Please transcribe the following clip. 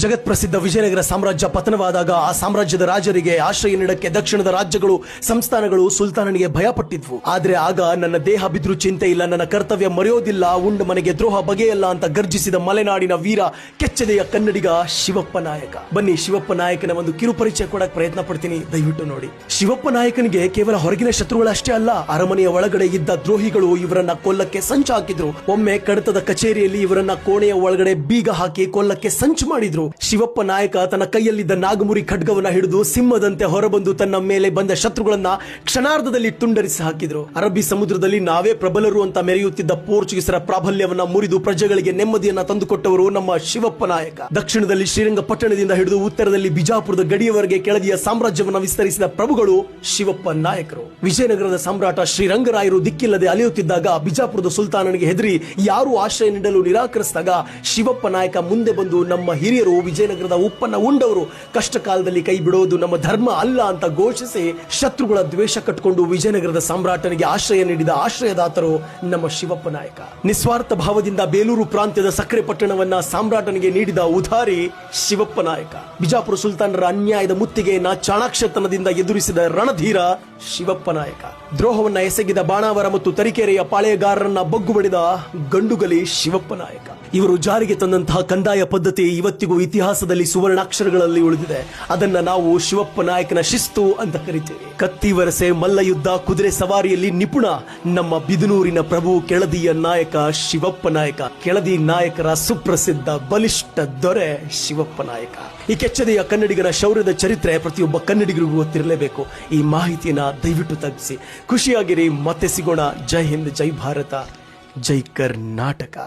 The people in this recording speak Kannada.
ಜಗತ್ ಪ್ರಸಿದ್ಧ ವಿಜಯನಗರ ಸಾಮ್ರಾಜ್ಯ ಪತನವಾದಾಗ ಆ ಸಾಮ್ರಾಜ್ಯದ ರಾಜರಿಗೆ ಆಶ್ರಯ ನೀಡಕ್ಕೆ ದಕ್ಷಿಣದ ರಾಜ್ಯಗಳು ಸಂಸ್ಥಾನಗಳು ಸುಲ್ತಾನನಿಗೆ ಭಯಪಟ್ಟಿದ್ವು. ಆದ್ರೆ ಆಗ ನನ್ನ ದೇಹ ಬಿದ್ರು ಚಿಂತೆ ಇಲ್ಲ, ನನ್ನ ಕರ್ತವ್ಯ ಮರೆಯೋದಿಲ್ಲ, ಉಂಡ ಮನೆಗೆ ದ್ರೋಹ ಬಗೆಯಲ್ಲ ಅಂತ ಗರ್ಜಿಸಿದ ಮಲೆನಾಡಿನ ವೀರ ಕೆಚ್ಚದೆಯ ಕನ್ನಡಿಗ ಶಿವಪ್ಪ ನಾಯಕ. ಬನ್ನಿ ಶಿವಪ್ಪ ನಾಯಕನ ಒಂದು ಕಿರು ಪರಿಚಯ ಕೊಡಕ್ ಪ್ರಯತ್ನ ಪಡ್ತೀನಿ, ದಯವಿಟ್ಟು ನೋಡಿ. ಶಿವಪ್ಪ ನಾಯಕನಿಗೆ ಕೇವಲ ಹೊರಗಿನ ಶತ್ರುಗಳಷ್ಟೇ ಅಲ್ಲ, ಅರಮನೆಯ ಒಳಗಡೆ ಇದ್ದ ದ್ರೋಹಿಗಳು ಇವರನ್ನ ಕೊಲ್ಲಕ್ಕೆ ಸಂಚು ಹಾಕಿದ್ರು. ಒಮ್ಮೆ ಕಡತದ ಕಚೇರಿಯಲ್ಲಿ ಇವರನ್ನ ಕೋಣೆಯ ಒಳಗಡೆ ಬೀಗ ಹಾಕಿ ಕೊಲ್ಲಕ್ಕೆ ಸಂಚು ಮಾಡಿದ್ರು. ಶಿವಪ್ಪ ನಾಯಕ ತನ್ನ ಕೈಯಲ್ಲಿದ್ದ ನಾಗಮುರಿ ಖಡ್ಗವನ್ನ ಹಿಡಿದು ಸಿಂಹದಂತೆ ಹೊರಬಂದು ತನ್ನ ಮೇಲೆ ಬಂದ ಶತ್ರುಗಳನ್ನ ಕ್ಷಣಾರ್ಧದಲ್ಲಿ ತುಂಡರಿಸಿ ಹಾಕಿದ್ರು. ಅರಬ್ಬಿ ಸಮುದ್ರದಲ್ಲಿ ನಾವೇ ಪ್ರಬಲರು ಅಂತ ಮೆರೆಯುತ್ತಿದ್ದ ಪೋರ್ಚುಗೀಸರ ಪ್ರಾಬಲ್ಯವನ್ನ ಮುರಿದು ಪ್ರಜೆಗಳಿಗೆ ನೆಮ್ಮದಿಯನ್ನ ತಂದುಕೊಟ್ಟವರು ನಮ್ಮ ಶಿವಪ್ಪ ನಾಯಕ. ದಕ್ಷಿಣದಲ್ಲಿ ಶ್ರೀರಂಗಪಟ್ಟಣದಿಂದ ಹಿಡಿದು ಉತ್ತರದಲ್ಲಿ ಬಿಜಾಪುರದ ಗಡಿಯವರೆಗೆ ಕೆಳದಿಯ ಸಾಮ್ರಾಜ್ಯವನ್ನ ವಿಸ್ತರಿಸಿದ ಪ್ರಭುಗಳು ಶಿವಪ್ಪ ನಾಯಕರು. ವಿಜಯನಗರದ ಸಾಮ್ರಾಟ ಶ್ರೀರಂಗರಾಯರು ದಿಕ್ಕಿಲ್ಲದೆ ಅಲೆಯುತ್ತಿದ್ದಾಗ ಬಿಜಾಪುರದ ಸುಲ್ತಾನನಿಗೆ ಹೆದರಿ ಯಾರು ಆಶ್ರಯ ನೀಡಲು ನಿರಾಕರಿಸಿದಾಗ ಶಿವಪ್ಪ ನಾಯಕ ಮುಂದೆ ಬಂದು ನಮ್ಮ ಹಿರಿಯರು ವಿಜಯನಗರದ ಉಪ್ಪನ್ನ ಉಂಡವರು, ಕಷ್ಟ ಕಾಲದಲ್ಲಿ ಕೈ ಬಿಡೋದು ನಮ್ಮ ಧರ್ಮ ಅಲ್ಲ ಅಂತ ಘೋಷಿಸಿ ಶತ್ರುಗಳ ದ್ವೇಷ ಕಟ್ಟಿಕೊಂಡು ವಿಜಯನಗರದ ಸಾಮ್ರಾಟನಿಗೆ ಆಶ್ರಯ ನೀಡಿದ ಆಶ್ರಯದಾತರು ನಮ್ಮ ಶಿವಪ್ಪ ನಾಯಕ. ನಿಸ್ವಾರ್ಥ ಭಾವದಿಂದ ಬೇಲೂರು ಪ್ರಾಂತ್ಯದ ಸಕ್ಕರೆ ಪಟ್ಟಣವನ್ನ ಸಾಮ್ರಾಟನಿಗೆ ನೀಡಿದ ಉದಾರಿ ಶಿವಪ್ಪ ನಾಯಕ. ಬಿಜಾಪುರ ಸುಲ್ತಾನರ ಅನ್ಯಾಯದ ಮುತ್ತಿಗೆಯನ್ನ ಚಾಣಾಕ್ಷತನದಿಂದ ಎದುರಿಸಿದ ರಣಧೀರ ಶಿವಪ್ಪ ನಾಯಕ. ದ್ರೋಹವನ್ನ ಎಸಗಿದ ಬಾಣಾವರ ಮತ್ತು ತರೀಕೆರೆಯ ಪಾಳೆಯಗಾರರನ್ನ ಬಗ್ಗು ಬಡಿದ ಗಂಡುಗಲಿ ಶಿವಪ್ಪ ನಾಯಕ. ಇವರು ಜಾರಿಗೆ ತಂದಂತಹ ಕಂದಾಯ ಪದ್ಧತಿ ಇವತ್ತಿಗೂ ಇತಿಹಾಸದಲ್ಲಿ ಸುವರ್ಣಾಕ್ಷರಗಳಲ್ಲಿ ಉಳಿದಿದೆ. ಅದನ್ನ ನಾವು ಶಿವಪ್ಪ ನಾಯಕನ ಶಿಸ್ತು ಅಂತ ಕರಿತೇವೆ. ಕತ್ತಿ ವರಸೆ, ಮಲ್ಲ ಯುದ್ಧ, ಕುದುರೆ ಸವಾರಿಯಲ್ಲಿ ನಿಪುಣ ನಮ್ಮ ಬಿದನೂರಿನ ಪ್ರಭು ಕೆಳದಿಯ ನಾಯಕ ಶಿವಪ್ಪ ನಾಯಕ. ಕೆಳದಿ ನಾಯಕರ ಸುಪ್ರಸಿದ್ಧ ಬಲಿಷ್ಠ ದೊರೆ ಶಿವಪ್ಪ ನಾಯಕ. ಈ ಕೆಚ್ಚದೆಯ ಕನ್ನಡಿಗರ ಶೌರ್ಯದ ಚರಿತ್ರೆ ಪ್ರತಿಯೊಬ್ಬ ಕನ್ನಡಿಗರಿಗೂ ಗೊತ್ತಿರಲೇಬೇಕು. ಈ ಮಾಹಿತಿಯನ್ನ ದಯವಿಟ್ಟು ತಗ್ಗಿಸಿ. ಖುಷಿಯಾಗಿರಿ, ಮತ್ತೆ ಸಿಗೋಣ. ಜೈ ಹಿಂದ್, ಜೈ ಭಾರತ, ಜೈ ಕರ್ನಾಟಕ.